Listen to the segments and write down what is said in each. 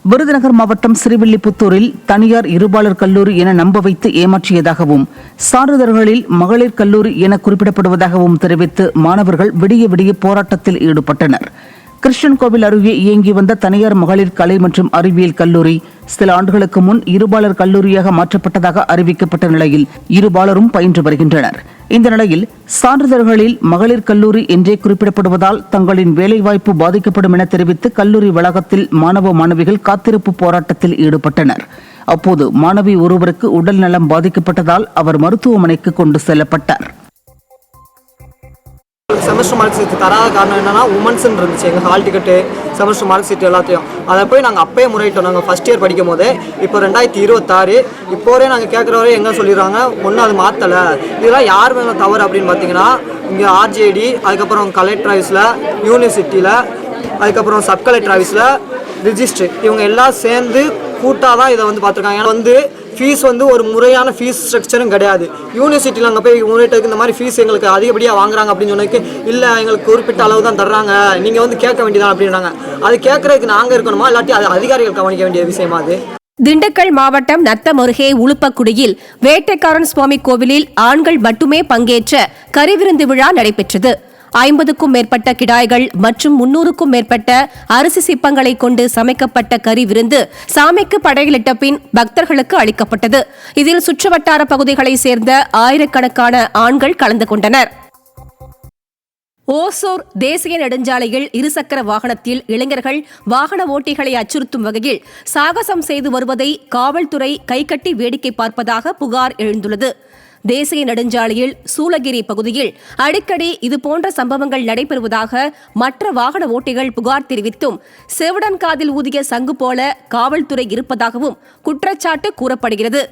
விருதுநகர் மாவட்டம் ஸ்ரீவில்லிபுத்தூரில் தனியார் இருபாலர் கல்லூரி என நம்ப வைத்து ஏமாற்றியதாகவும் சான்றிதழ்களில் மகளிர் கல்லூரி என குறிப்பிடப்படுவதாகவும் தெரிவித்து மாணவர்கள் விடிய விடிய போராட்டத்தில் ஈடுபட்டனர். கிருஷ்ணன் கோவில் அருகே இயங்கி வந்த தனியார் மகளிர் கலை மற்றும் அறிவியல் கல்லூரி சில ஆண்டுகளுக்கு முன் இருபாலர் கல்லூரியாக மாற்றப்பட்டதாக அறிவிக்கப்பட்ட நிலையில் இருபாலரும் பயின்று வருகின்றனர். இந்த நிலையில் சான்றிதழ்களில் மகளிர் கல்லூரி என்றே குறிப்பிடப்படுவதால் தங்களின் வேலைவாய்ப்பு பாதிக்கப்படும் என தெரிவித்து கல்லூரி வளாகத்தில் மாணவ மாணவிகள் காத்திருப்பு போராட்டத்தில் ஈடுபட்டனர். அப்போது மாணவி ஒருவருக்கு உடல் நலம் பாதிக்கப்பட்டதால் அவர் மருத்துவமனைக்கு கொண்டு செல்லப்பட்டார். செமஸ்டர் மார்க் ஷீட் தராத காரணம் என்னன்னா உமன்ஸ்ன்னு இருந்துச்சு எங்கள் hall ticket semester mark sheet எல்லாத்தையும் அதை போய் நாங்கள் அப்பயே முறையிட்டோம். நாங்கள் ஃபஸ்ட் இயர் படிக்கும் போதே இப்போ 2026 இப்போதே நாங்கள் கேட்குற வரை எங்கே சொல்லிடுறாங்க ஒன்றும் அது மாற்றலை. இதெல்லாம் யார் மேலே தவறு அப்படின்னு பார்த்தீங்கன்னா இங்கே ஆர்ஜேடி, அதுக்கப்புறம் கலெக்டர் ஆஃபீஸில், யூனிவர்சிட்டியில், அதுக்கப்புறம் சப் கலெக்டர் ஆஃபீஸில், ரிஜிஸ்ட்ரி இவங்க எல்லாம் சேர்ந்து கூட்டாக தான் இதை பார்த்துருக்காங்க. ஏன்னா ஃபீஸ் ஒரு முறையான ஃபீஸ் ஸ்ட்ரக்சரும் கிடையாது. யூனிவர்சிட்டியில் அங்கே போய் முறையிட்டதுக்கு இந்த மாதிரி ஃபீஸ் எங்களுக்கு அதிகப்படியாக வாங்குறாங்க அப்படின்னு சொன்னதுக்கு இல்லை எங்களுக்கு குறிப்பிட்ட அளவு தான் தர்றாங்க, நீங்கள் கேட்க வேண்டியதான் அப்படின்னாங்க. அது கேட்கறதுக்கு நாங்கள் இருக்கணுமா இல்லாட்டி அது அதிகாரிகள் கவனிக்க வேண்டிய விஷயமா அது? திண்டுக்கல் மாவட்டம் நத்தம் அருகே உளுப்பக்குடியில் வேட்டைக்காரன் சுவாமி கோவிலில் ஆண்கள் மட்டுமே பங்கேற்ற கறிவிருந்து விழா நடைபெற்றது. 50க்கும் மேற்பட்ட கிடாய்கள் மற்றும் 300க்கும் மேற்பட்ட அரிசி சிப்பங்களை கொண்டு சமைக்கப்பட்ட கறி விருந்து சாமிக்கு படையலிட்ட பின் பக்தர்களுக்கு அளிக்கப்பட்டது. இதில் சுற்றுவட்டார பகுதிகளைச் சேர்ந்த ஆயிரக்கணக்கான ஆண்கள் கலந்து கொண்டனர். ஓசூர் தேசிய நெடுஞ்சாலையில் இருசக்கர வாகனத்தில் இளைஞர்கள் வாகன ஓட்டிகளை அச்சுறுத்தும் வகையில் சாகசம் செய்து வருவதை காவல்துறை கைகட்டி வேடிக்கை பார்ப்பதாக புகார் எழுந்துள்ளது. தேசிய நெடுஞ்சாலையில் சூளகிரி பகுதியில் அடிக்கடி இதுபோன்ற சம்பவங்கள் நடைபெறுவதாக மற்ற வாகன ஓட்டிகள் புகார் தெரிவித்தும் செவிடன் காதில் ஊதிய சங்கு போல காவல்துறை இருப்பதாகவும் குற்றச்சாட்டு கூறப்படுகிறது.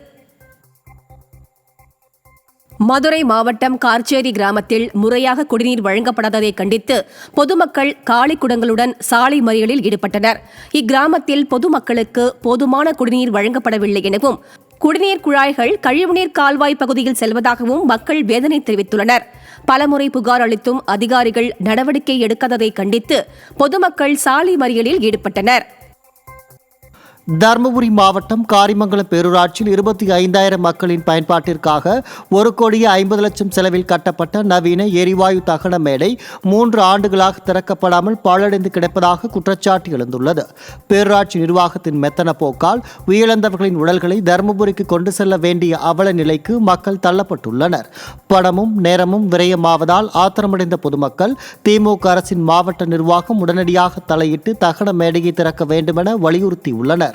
மதுரை மாவட்டம் கார்ச்சேரி கிராமத்தில் முறையாக குடிநீர் வழங்கப்படாததை கண்டித்து பொதுமக்கள் காலிக்குடங்களுடன் சாலை மறியலில் ஈடுபட்டனர். இக்கிராமத்தில் பொதுமக்களுக்கு போதுமான குடிநீர் வழங்கப்படவில்லை எனவும் குடிநீர் குழாய்கள் கழிவுநீர் கால்வாய் பகுதியில் செல்வதாகவும் மக்கள் வேதனை தெரிவித்துள்ளனர். பலமுறை புகார் அளித்தும் அதிகாரிகள் நடவடிக்கை எடுக்காததை கண்டித்து பொதுமக்கள் சாலை மறியலில் ஈடுபட்டனர். தருமபுரி மாவட்டம் காரிமங்கலம் பேரூராட்சியில் 25,000 மக்களின் பயன்பாட்டிற்காக 1,50,00,000 செலவில் கட்டப்பட்ட நவீன எரிவாயு தகன மேடை 3 ஆண்டுகளாக திறக்கப்படாமல் பாழடைந்து கிடப்பதாக குற்றச்சாட்டு எழுந்துள்ளது. பேரூராட்சி நிர்வாகத்தின் மெத்தன போக்கால் உயிரிழந்தவர்களின் உடல்களை தருமபுரிக்கு கொண்டு செல்ல வேண்டிய அவல நிலைக்கு மக்கள் தள்ளப்பட்டுள்ளனர். பணமும் நேரமும் விரயமாவதால் ஆத்திரமடைந்த பொதுமக்கள் திமுக அரசின் மாவட்ட நிர்வாகம் உடனடியாக தலையிட்டு தகன மேடையை திறக்க வேண்டுமென வலியுறுத்தியுள்ளனர்.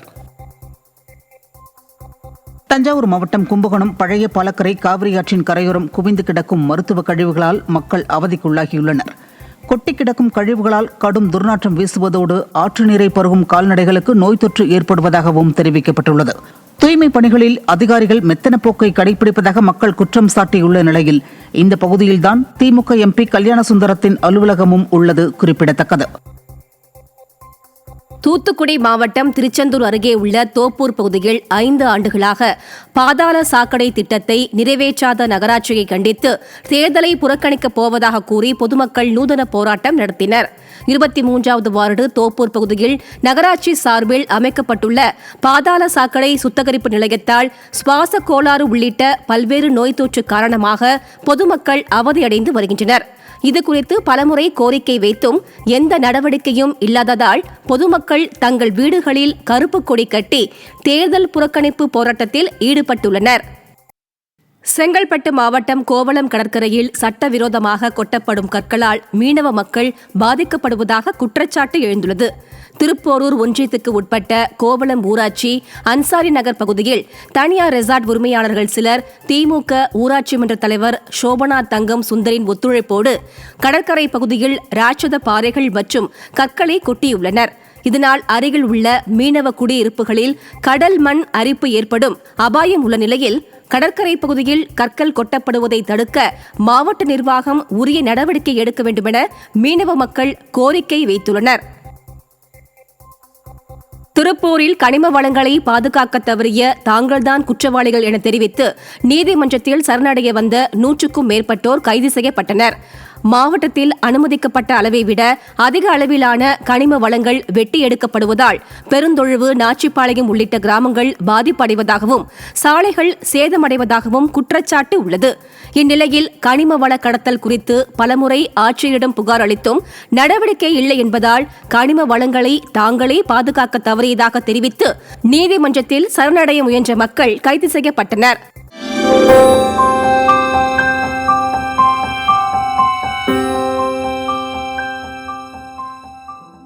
தஞ்சாவூர் மாவட்டம் கும்பகோணம் பழைய பாலக்கரை காவிரி ஆற்றின் கரையோரம் குவிந்து கிடக்கும் மருத்துவ கழிவுகளால் மக்கள் அவதிக்குள்ளாகியுள்ளனர். கொட்டி கிடக்கும் கழிவுகளால் கடும் துர்நாற்றம் வீசுவதோடு ஆற்று நீரை பருகும் கால்நடைகளுக்கு நோய் தொற்று ஏற்படுவதாகவும் தெரிவிக்கப்பட்டுள்ளது. தூய்மை பணிகளில் அதிகாரிகள் மெத்தன போக்கை கடைபிடிப்பதாக மக்கள் குற்றம் சாட்டியுள்ள நிலையில் இந்த பகுதியில்தான் திமுக எம்பி கல்யாணசுந்தரத்தின் அலுவலகமும் உள்ளது குறிப்பிடத்தக்கது. தூத்துக்குடி மாவட்டம் திருச்செந்தூர் அருகே உள்ள தோப்பூர் பகுதியில் 5 ஆண்டுகளாக பாதாள சாக்கடை திட்டத்தை நிறைவேற்றாத நகராட்சியை கண்டித்து தேர்தலை புறக்கணிக்கப் போவதாக கூறி பொதுமக்கள் நூதன போராட்டம் நடத்தினர். 23வது வார்டு தோப்பூர் பகுதியில் நகராட்சி சார்பில் அமைக்கப்பட்டுள்ள பாதாள சாக்கடை சுத்திகரிப்பு நிலையத்தால் சுவாச கோளாறு உள்ளிட்ட பல்வேறு நோய் தொற்று காரணமாக பொதுமக்கள் அவதியடைந்து வருகின்றனர். இதுகுறித்து பலமுறை கோரிக்கை வைத்தும் எந்த நடவடிக்கையும் இல்லாததால் பொதுமக்கள் தங்கள் வீடுகளில் கருப்பு கொடி கட்டி தேர்தல் புறக்கணிப்பு போராட்டத்தில் ஈடுபட்டுள்ளனர். செங்கல்பட்டு மாவட்டம் கோவளம் கடற்கரையில் சட்டவிரோதமாக கொட்டப்படும் கற்களால் மீனவ மக்கள் பாதிக்கப்படுவதாக குற்றச்சாட்டு எழுந்துள்ளது. திருப்போரூர் ஒன்றியத்துக்கு உட்பட்ட கோவளம் ஊராட்சி அன்சாரி நகர் பகுதியில் தனியார் ரெசார்ட் உரிமையாளர்கள் சிலர் திமுக ஊராட்சி மன்ற தலைவர் சோபனா தங்கம் சுந்தரின் ஒத்துழைப்போடு கடற்கரை பகுதியில் ராட்சத பாறைகள் மற்றும் கற்களை கொட்டியுள்ளனர். இதனால் அருகில் உள்ள மீனவ குடியிருப்புகளில் கடல் மண் அரிப்பு ஏற்படும் அபாயம் உள்ள நிலையில் கடற்கரை பகுதியில் கற்கள் கொட்டப்படுவதை தடுக்க மாவட்ட நிர்வாகம் உரிய நடவடிக்கை எடுக்க வேண்டுமென மீனவ மக்கள் கோரிக்கை வைத்துள்ளனர். திருப்பூரில் கனிம வளங்களை பாதுகாக்க தவறிய தாங்கள்தான் குற்றவாளிகள் என தெரிவித்து நீதிமன்றத்தில் சரணடைய வந்த 100க்கும் மேற்பட்டோர் கைது செய்யப்பட்டனர். மாவட்டத்தில் அனுமதிக்கப்பட்ட அளவை விட அதிக அளவிலான கனிம வளங்கள் வெட்டி எடுக்கப்படுவதால் பெருந்தொழுவு, நாச்சிப்பாளையம் உள்ளிட்ட கிராமங்கள் பாதிப்படைவதாகவும் சாலைகள் சேதமடைவதாகவும் குற்றச்சாட்டு உள்ளது. இந்நிலையில் கனிம வள கடத்தல் குறித்து பலமுறை ஆட்சியரிடம் புகார் அளித்தும் நடவடிக்கை இல்லை என்பதால் கனிம வளங்களை தாங்களே பாதுகாக்க தவறியதாக தெரிவித்து நீதிமன்றத்தில் சரணடைய முயன்ற மக்கள் கைது செய்யப்பட்டனர்.